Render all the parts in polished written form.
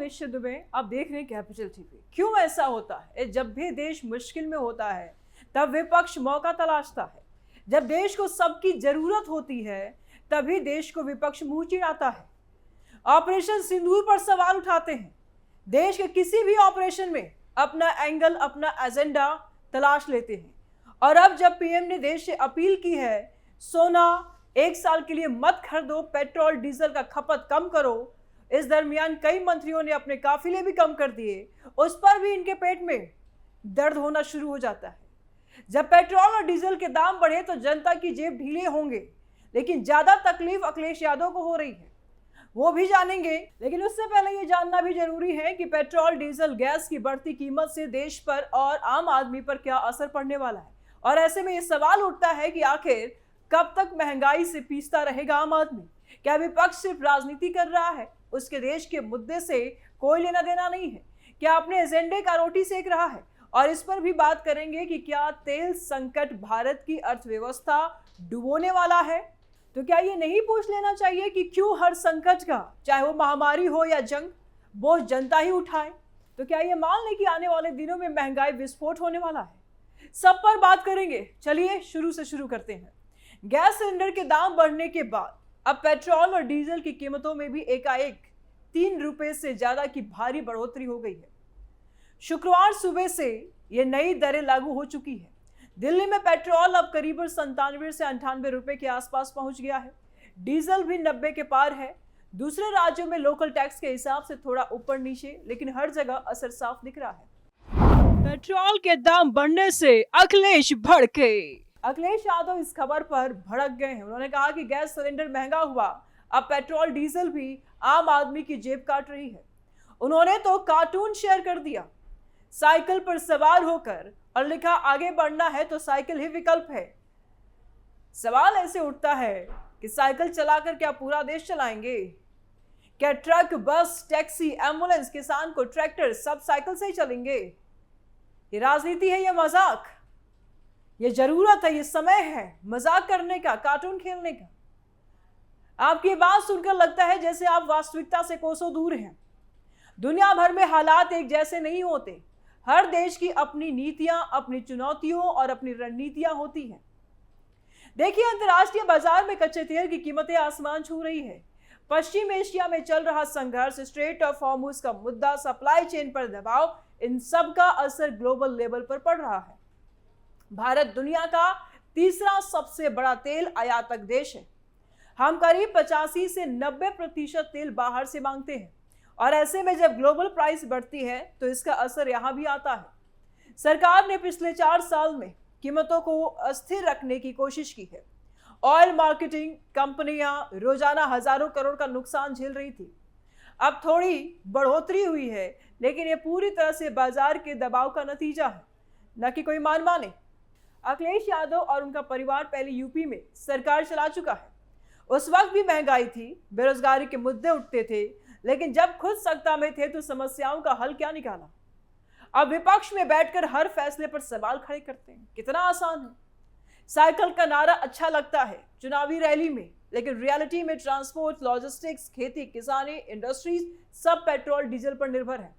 निश्चित दुबे, आप देख रहे हैं कैपिटल टीवी। क्यों ऐसा होता है? जब भी देश मुश्किल में होता है तब विपक्ष मौका तलाशता है। जब देश को सबकी जरूरत होती है तभी देश को विपक्ष मुंह चिढ़ाता है। ऑपरेशन सिंदूर पर सवाल उठाते हैं। देश के किसी भी ऑपरेशन में अपना एंगल, अपना एजेंडा तलाश लेते हैं। और अब जब पीएम ने देश से अपील की है, सोना 1 साल के लिए मत खरीदो, पेट्रोल डीजल का खपत कम करो, इस दरमियान कई मंत्रियों ने अपने काफिले भी कम कर दिए। उस पर भी इनके पेट में दर्द होना शुरू हो जाता है। जब पेट्रोल और डीजल के दाम बढ़े तो जनता की जेब ढीले होंगे, लेकिन ज्यादा तकलीफ अखिलेश यादव को हो रही है, वो भी जानेंगे। लेकिन उससे पहले ये जानना भी जरूरी है कि पेट्रोल, डीजल, गैस की बढ़ती कीमत से देश पर और आम आदमी पर क्या असर पड़ने वाला है। और ऐसे में ये सवाल उठता है कि आखिर कब तक महंगाई से पीसता रहेगा आम आदमी? क्या विपक्ष सिर्फ राजनीति कर रहा है? उसके देश के मुद्दे से कोई लेना देना नहीं है? क्या अपने एजेंडे का रोटी सेक रहा है? और इस पर भी बात करेंगे कि क्या तेल संकट भारत की अर्थव्यवस्था डुबोने वाला है? तो क्या ये नहीं पूछ लेना चाहिए कि क्यों हर संकट का, चाहे वो महामारी हो या जंग, बोझ जनता ही उठाए? तो क्या ये मान लें कि आने वाले दिनों में महंगाई विस्फोट होने वाला है? सब पर बात करेंगे। चलिए शुरू से शुरू करते हैं। गैस सिलेंडर के दाम बढ़ने के बाद अब पेट्रोल और डीजल की कीमतों में भी एकाएक 3 रुपए से ज्यादा की भारी बढ़ोतरी हो गई है। शुक्रवार सुबह से ये नई दरें लागू हो चुकी है। दिल्ली में पेट्रोल अब करीब 97 से 98 रुपए के आसपास पहुंच गया है। डीजल भी 90 के पार है। दूसरे राज्यों में लोकल टैक्स के हिसाब से थोड़ा ऊपर नीचे, लेकिन हर जगह असर साफ दिख रहा है। पेट्रोल के दाम बढ़ने से अखिलेश भड़के। अखिलेश यादव इस खबर पर भड़क गए हैं। उन्होंने कहा कि गैस सिलेंडर महंगा हुआ, अब पेट्रोल डीजल भी आम आदमी की जेब काट रही है। उन्होंने तो कार्टून शेयर कर दिया, साइकिल पर सवार होकर, और लिखा आगे बढ़ना है तो साइकिल ही विकल्प है। सवाल ऐसे उठता है कि साइकिल चलाकर क्या पूरा देश चलाएंगे? क्या ट्रक, बस, टैक्सी, एम्बुलेंस, किसान को ट्रैक्टर सब साइकिल से ही चलेंगे? ये राजनीति है या मजाक? ये जरूरत है, ये समय है मजाक करने का, कार्टून खेलने का? आपकी बात सुनकर लगता है जैसे आप वास्तविकता से कोसों दूर हैं। दुनिया भर में हालात एक जैसे नहीं होते। हर देश की अपनी नीतियां, अपनी चुनौतियों और अपनी रणनीतियां होती हैं। देखिए, अंतर्राष्ट्रीय बाजार में कच्चे तेल की कीमतें आसमान छू रही है। पश्चिम एशिया में चल रहा संघर्ष, स्ट्रेट ऑफ हॉर्मुज का मुद्दा, सप्लाई चेन पर दबाव, इन सब का असर ग्लोबल लेवल पर पड़ रहा है। भारत दुनिया का तीसरा सबसे बड़ा तेल आयातक देश है। हम करीब 85 से 90% तेल बाहर से मांगते हैं, और ऐसे में जब ग्लोबल प्राइस बढ़ती है तो इसका असर यहां भी आता है। सरकार ने पिछले 4 साल में कीमतों को अस्थिर रखने की कोशिश की है। ऑयल मार्केटिंग कंपनियां रोजाना हजारों करोड़ का नुकसान झेल रही थी। अब थोड़ी बढ़ोतरी हुई है, लेकिन ये पूरी तरह से बाजार के दबाव का नतीजा है, न कि कोई मान माने। अखिलेश यादव और उनका परिवार पहले यूपी में सरकार चला चुका है। उस वक्त भी महंगाई थी, बेरोजगारी के मुद्दे उठते थे, लेकिन जब खुद सत्ता में थे तो समस्याओं का हल क्या निकाला? अब विपक्ष में बैठकर हर फैसले पर सवाल खड़े करते हैं। कितना आसान है। साइकिल का नारा अच्छा लगता है चुनावी रैली में, लेकिन रियलिटी में ट्रांसपोर्ट, लॉजिस्टिक्स, खेती, किसानी, इंडस्ट्रीज सब पेट्रोल डीजल पर निर्भर है।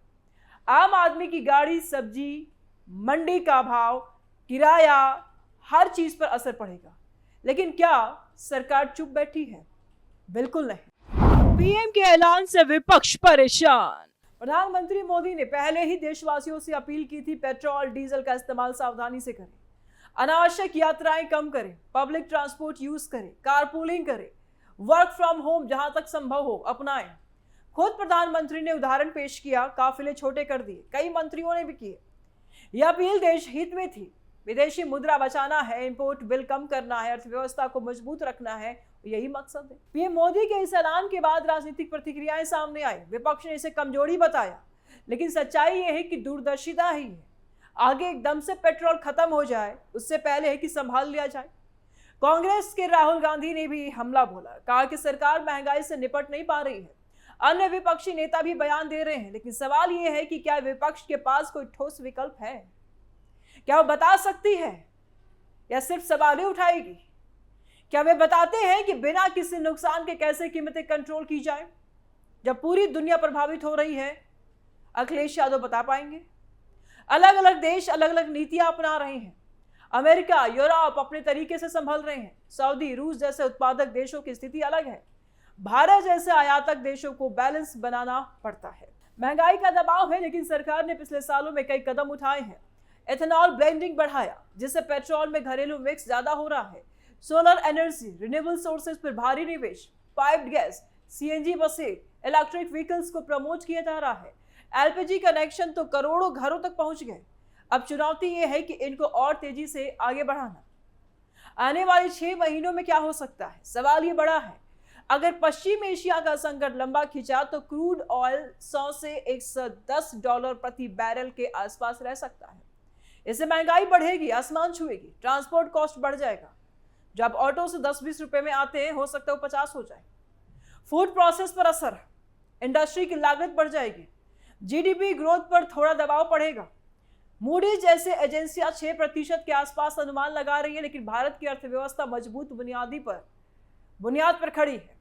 आम आदमी की गाड़ी, सब्जी, मंडी का भाव, किराया, हर चीज पर असर पड़ेगा। लेकिन क्या सरकार चुप बैठी है? बिल्कुल नहीं। पीएम के ऐलान से विपक्ष परेशान। प्रधानमंत्री मोदी ने पहले ही देशवासियों से अपील की थी, पेट्रोल डीजल का इस्तेमाल सावधानी से करें, अनावश्यक यात्राएं कम करें, पब्लिक ट्रांसपोर्ट यूज करें, कारपूलिंग करें, वर्क फ्रॉम होम जहां तक संभव हो अपनाएं। खुद प्रधानमंत्री ने उदाहरण पेश किया, काफिले छोटे कर दिए, कई मंत्रियों ने भी किए। यह अपील देश हित में थी। विदेशी मुद्रा बचाना है, इंपोर्ट बिल कम करना है, अर्थव्यवस्था को मजबूत रखना है, यही मकसद है। पीएम मोदी के इस ऐलान के बाद राजनीतिक प्रतिक्रियाएं सामने आई। विपक्ष ने इसे कमजोरी बताया, लेकिन सच्चाई यह है कि दूरदर्शिता ही है। आगे एकदम से पेट्रोल खत्म हो जाए उससे पहले है कि संभाल लिया जाए। कांग्रेस के राहुल गांधी ने भी हमला बोला, कहा कि सरकार महंगाई से निपट नहीं पा रही है। अन्य विपक्षी नेता भी बयान दे रहे हैं, लेकिन सवाल यह है कि क्या विपक्ष के पास कोई ठोस विकल्प है? क्या वो बता सकती है या सिर्फ सवाल ही उठाएगी? क्या वे बताते हैं कि बिना किसी नुकसान के कैसे कीमतें कंट्रोल की जाए? जब पूरी दुनिया प्रभावित हो रही है अखिलेश यादव बता पाएंगे? अलग अलग देश अलग अलग नीतियां अपना रहे हैं। अमेरिका, यूरोप अपने तरीके से संभल रहे हैं। सऊदी, रूस जैसे उत्पादक देशों की स्थिति अलग है। भारत जैसे आयातक देशों को बैलेंस बनाना पड़ता है। महंगाई का दबाव है, लेकिन सरकार ने पिछले सालों में कई कदम उठाए हैं। एथेनॉल ब्लेंडिंग बढ़ाया, जिससे पेट्रोल में घरेलू मिक्स ज्यादा हो रहा है। सोलर एनर्जी, रिन्यूएबल सोर्सेज पर भारी निवेश, पाइप्ड गैस, सीएनजी बसें, इलेक्ट्रिक व्हीकल्स को प्रमोट किया जा रहा है। एलपीजी कनेक्शन तो करोड़ों घरों तक पहुंच गए। अब चुनौती यह है कि इनको और तेजी से आगे बढ़ाना। आने वाले 6 महीनों में क्या हो सकता है? सवाल ये बड़ा है। अगर पश्चिम एशिया का संकट लंबा खिंचा तो क्रूड ऑयल 100 से $110 प्रति बैरल के आसपास रह सकता है। इससे महंगाई बढ़ेगी, आसमान छुएगी, ट्रांसपोर्ट कॉस्ट बढ़ जाएगा। जब ऑटो से 10-20 रुपए में आते हैं, हो सकता है वो 50 हो जाए। फूड प्रोसेस पर असर, इंडस्ट्री की लागत बढ़ जाएगी। जीडीपी ग्रोथ पर थोड़ा दबाव पड़ेगा। मूडी जैसे एजेंसियां 6% के आसपास अनुमान लगा रही है, लेकिन भारत की अर्थव्यवस्था मजबूत बुनियाद पर खड़ी है।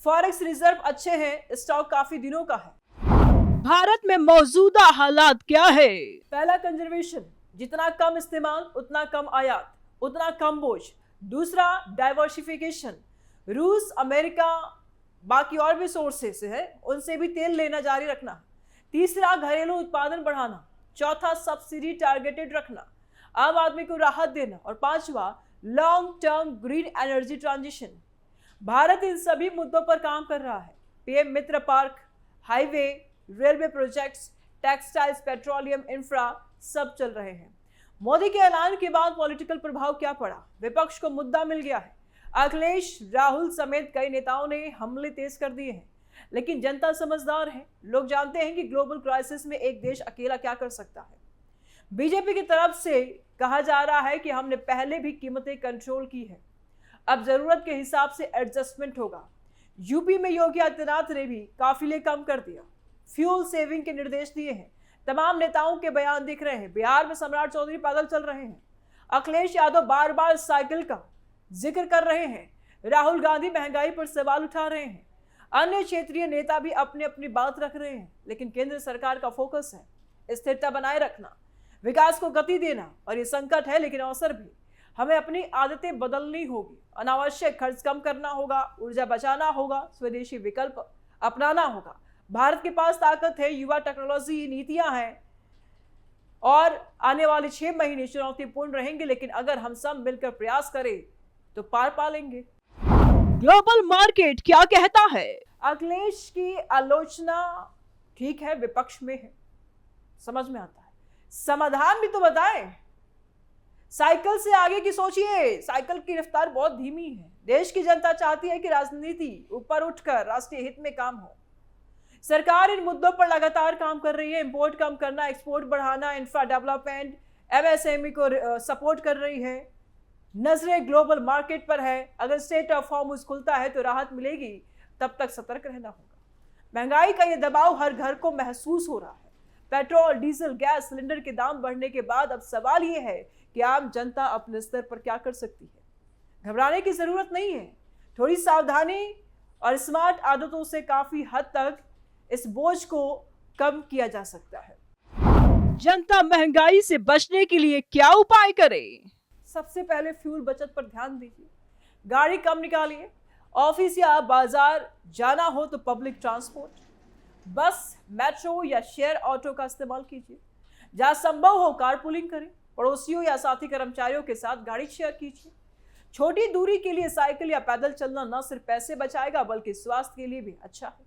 फॉरेक्स रिजर्व अच्छे हैं, स्टॉक काफी दिनों का है। भारत में मौजूदा हालात क्या है? पहला, कंजर्वेशन, जितना कम इस्तेमाल उतना कम आयात, उतना कम बोझ। दूसरा, डाइवर्सिफिकेशन, रूस, अमेरिका, बाकी और भी सोर्सेस है, उनसे भी तेल लेना जारी रखना। तीसरा, घरेलू उत्पादन बढ़ाना। चौथा, सब्सिडी टारगेटेड रखना, आम आदमी को राहत देना। और पांचवा, long term green energy transition. Bharat इन सभी मुद्दों पर काम कर रहा है। PM Mitra park, highway, railway projects, textiles, petroleum, infra सब चल रहे हैं। मोदी के ऐलान के बाद पॉलिटिकल प्रभाव क्या पड़ा? विपक्ष को मुद्दा मिल गया है। अखिलेश, राहुल समेत कई नेताओं ने हमले तेज कर दिए हैं, लेकिन जनता समझदार है। लोग जानते हैं कि ग्लोबल क्राइसिस में एक देश अकेला क्या कर सकता है। बीजेपी की तरफ से कहा जा रहा है कि हमने पहले भी कीमतें कंट्रोल की है, अब जरूरत के हिसाब से एडजस्टमेंट होगा। यूपी में योगी आदित्यनाथ ने भी काफिले कम कर दिया, फ्यूल सेविंग के निर्देश दिए हैं। तमाम नेताओं के बयान दिख रहे हैं। बिहार में सम्राट चौधरी पैदल चल रहे हैं। अखिलेश यादव बार बार साइकिल का जिक्र कर रहे हैं। राहुल गांधी महंगाई पर सवाल उठा रहे हैं। अन्य क्षेत्रीय नेता भी अपनी अपनी बात रख रहे हैं, लेकिन केंद्र सरकार का फोकस है स्थिरता बनाए रखना, विकास को गति देना। और ये संकट है, लेकिन अवसर भी। हमें अपनी आदतें बदलनी होगी, अनावश्यक खर्च कम करना होगा, ऊर्जा बचाना होगा, स्वदेशी विकल्प अपनाना होगा। भारत के पास ताकत है, युवा, टेक्नोलॉजी, नीतियां हैं। और आने वाले 6 महीने चुनौतीपूर्ण रहेंगे, लेकिन अगर हम सब मिलकर प्रयास करें तो पार पा लेंगे। ग्लोबल मार्केट क्या कहता है? अखिलेश की आलोचना ठीक है, विपक्ष में है, समझ में आता है। समाधान भी तो बताएं। साइकिल से आगे की सोचिए, साइकिल की रफ्तार बहुत धीमी है। देश की जनता चाहती है कि राजनीति ऊपर उठकर राष्ट्रीय हित में काम हो। सरकार इन मुद्दों पर लगातार काम कर रही है। इंपोर्ट कम करना, एक्सपोर्ट बढ़ाना, इंफ्रा डेवलपमेंट, एमएसएमई को सपोर्ट कर रही है। नजरें ग्लोबल मार्केट पर है। अगर स्टेट ऑफ हॉर्मुज़ खुलता है तो राहत मिलेगी, तब तक सतर्क रहना होगा। महंगाई का ये दबाव हर घर को महसूस हो रहा है। पेट्रोल, डीजल, गैस सिलेंडर के दाम बढ़ने के बाद अब सवाल ये है कि आम जनता अपने स्तर पर क्या कर सकती है। घबराने की जरूरत नहीं है। थोड़ी सावधानी और स्मार्ट आदतों से काफी हद तक इस बोझ को कम किया जा सकता है। जनता महंगाई से बचने के लिए क्या उपाय करे? सबसे पहले फ्यूल बचत पर ध्यान दीजिए। गाड़ी कम निकालिए। ऑफिस या बाजार जाना हो तो पब्लिक ट्रांसपोर्ट, बस, मेट्रो या शेयर ऑटो का इस्तेमाल कीजिए। जहां संभव हो कारपूलिंग करें। पड़ोसियों या साथी कर्मचारियों के साथ गाड़ी शेयर कीजिए। छोटी दूरी के लिए साइकिल या पैदल चलना न सिर्फ पैसे बचाएगा, बल्कि स्वास्थ्य के लिए भी अच्छा है।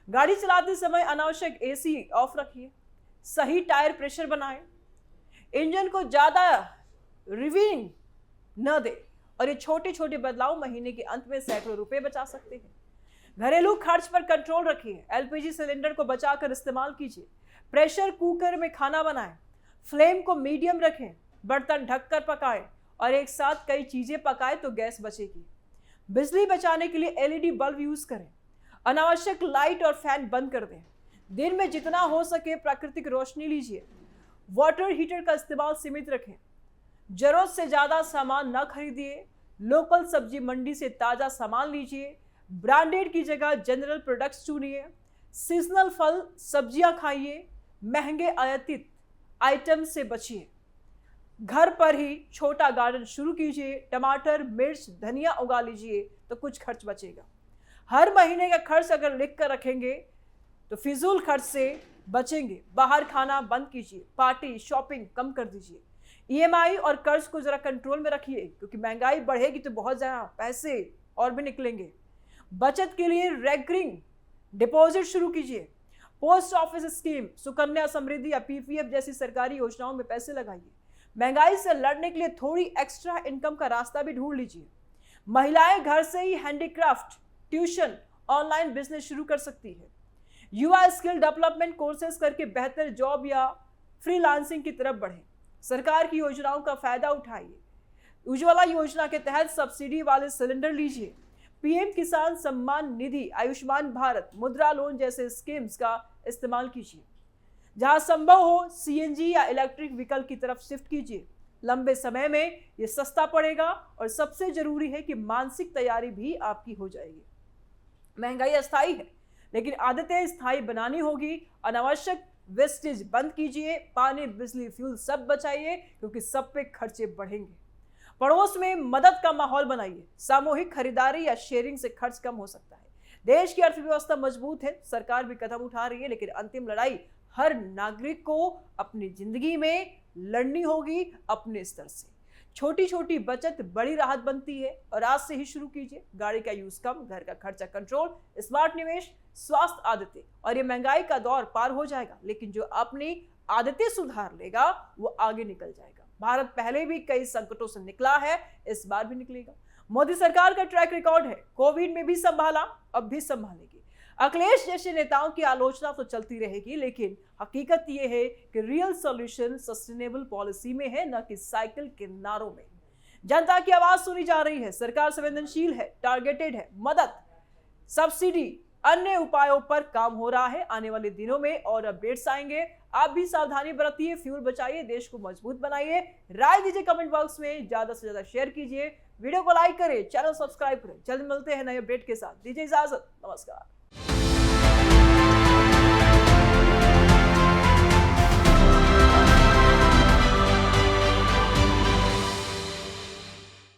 गाड़ी चलाते समय अनावश्यक एसी ऑफ रखिए। सही टायर प्रेशर बनाएं। इंजन को ज्यादा रिविंग न दे। और ये छोटे छोटे बदलाव महीने के अंत में सैकड़ों रुपए बचा सकते हैं। घरेलू खर्च पर कंट्रोल रखिए। एलपीजी सिलेंडर को बचाकर इस्तेमाल कीजिए। प्रेशर कुकर में खाना बनाएं। फ्लेम को मीडियम रखें। बर्तन ढककर पकाएं और एक साथ कई चीजें पकाएं तो गैस बचेगी। बिजली बचाने के लिए एलईडी बल्ब यूज करें। अनावश्यक लाइट और फैन बंद कर दें। दिन में जितना हो सके प्राकृतिक रोशनी लीजिए। वाटर हीटर का इस्तेमाल सीमित रखें। जरूरत से ज्यादा सामान न खरीदिए। लोकल सब्जी मंडी से ताजा सामान लीजिए। ब्रांडेड की जगह जनरल प्रोडक्ट्स चुनिए। सीजनल फल सब्जियां खाइए। महंगे आयातित आइटम से बचिए। घर पर ही छोटा गार्डन शुरू कीजिए। टमाटर, मिर्च, धनिया उगा लीजिए तो कुछ खर्च बचेगा। हर महीने का खर्च अगर लिख कर रखेंगे तो फिजूल खर्च से बचेंगे। बाहर खाना बंद कीजिए। पार्टी, शॉपिंग कम कर दीजिए। ईएमआई और कर्ज को जरा कंट्रोल में रखिए, क्योंकि महंगाई बढ़ेगी तो बहुत ज़्यादा पैसे और भी निकलेंगे। बचत के लिए रेकरिंग डिपॉजिट शुरू कीजिए। Post office scheme, Sukanya Samriddhi या पीपीएफ जैसी सरकारी योजनाओं में पैसे लगाइए। महंगाई से लड़ने के लिए थोड़ी एक्स्ट्रा इनकम का रास्ता भी ढूंढ लीजिए। महिलाएं घर से ही हैंडीक्राफ्ट, ट्यूशन, ऑनलाइन बिजनेस शुरू कर सकती है। युवा स्किल डेवलपमेंट कोर्सेज करके बेहतर जॉब या फ्रीलांसिंग की तरफ बढ़ें। सरकार की योजनाओं का फायदा उठाइए। उज्ज्वला योजना के तहत सब्सिडी वाले सिलेंडर लीजिए। पीएम किसान सम्मान निधि, आयुष्मान भारत, मुद्रा लोन जैसे स्कीम्स का इस्तेमाल कीजिए। जहां संभव हो सीएनजी या इलेक्ट्रिक व्हीकल की तरफ शिफ्ट कीजिए। लंबे समय में यह सस्ता पड़ेगा और सबसे जरूरी है कि मानसिक तैयारी भी आपकी हो जाएगी। महंगाई अस्थायी है, लेकिन आदतें स्थायी बनानी होगी। अनावश्यक वेस्टेज बंद कीजिए। पानी, बिजली, फ्यूल सब बचाइए, क्योंकि सब पे खर्चे बढ़ेंगे। पड़ोस में मदद का माहौल बनाइए। सामूहिक खरीदारी या शेयरिंग से खर्च कम हो सकता है। देश की अर्थव्यवस्था मजबूत है, सरकार भी कदम उठा रही है, लेकिन अंतिम लड़ाई हर नागरिक को अपनी जिंदगी में लड़नी होगी अपने स्तर से। छोटी छोटी बचत बड़ी राहत बनती है, और आज से ही शुरू कीजिए। गाड़ी का यूज कम, घर का खर्चा कंट्रोल, स्मार्ट निवेश, स्वास्थ्य आदतें, और ये महंगाई का दौर पार हो जाएगा। लेकिन जो अपनी आदतें सुधार लेगा वो आगे निकल जाएगा। भारत पहले भी कई संकटों से निकला है, इस बार भी निकलेगा। मोदी सरकार का ट्रैक रिकॉर्ड है, कोविड में भी संभाला, अब भी संभालेगी। अखिलेश जैसे नेताओं की आलोचना तो चलती रहेगी, लेकिन हकीकत यह है कि रियल सॉल्यूशन सस्टेनेबल पॉलिसी में है, न कि साइकिल के नारों में। जनता की आवाज सुनी जा रही है, सरकार संवेदनशील है, टारगेटेड है। मदद, सब्सिडी, अन्य उपायों पर काम हो रहा है। आने वाले दिनों में और अपडेट्स आएंगे। आप भी सावधानी बरतिए, फ्यूल बचाइए, देश को मजबूत बनाइए। राय दीजिए कमेंट बॉक्स में, ज्यादा से ज्यादा शेयर कीजिए, वीडियो को लाइक करें, चैनल सब्सक्राइब करें। जल्द मिलते हैं नए अपडेट के साथ। दीजिए इजाजत, नमस्कार।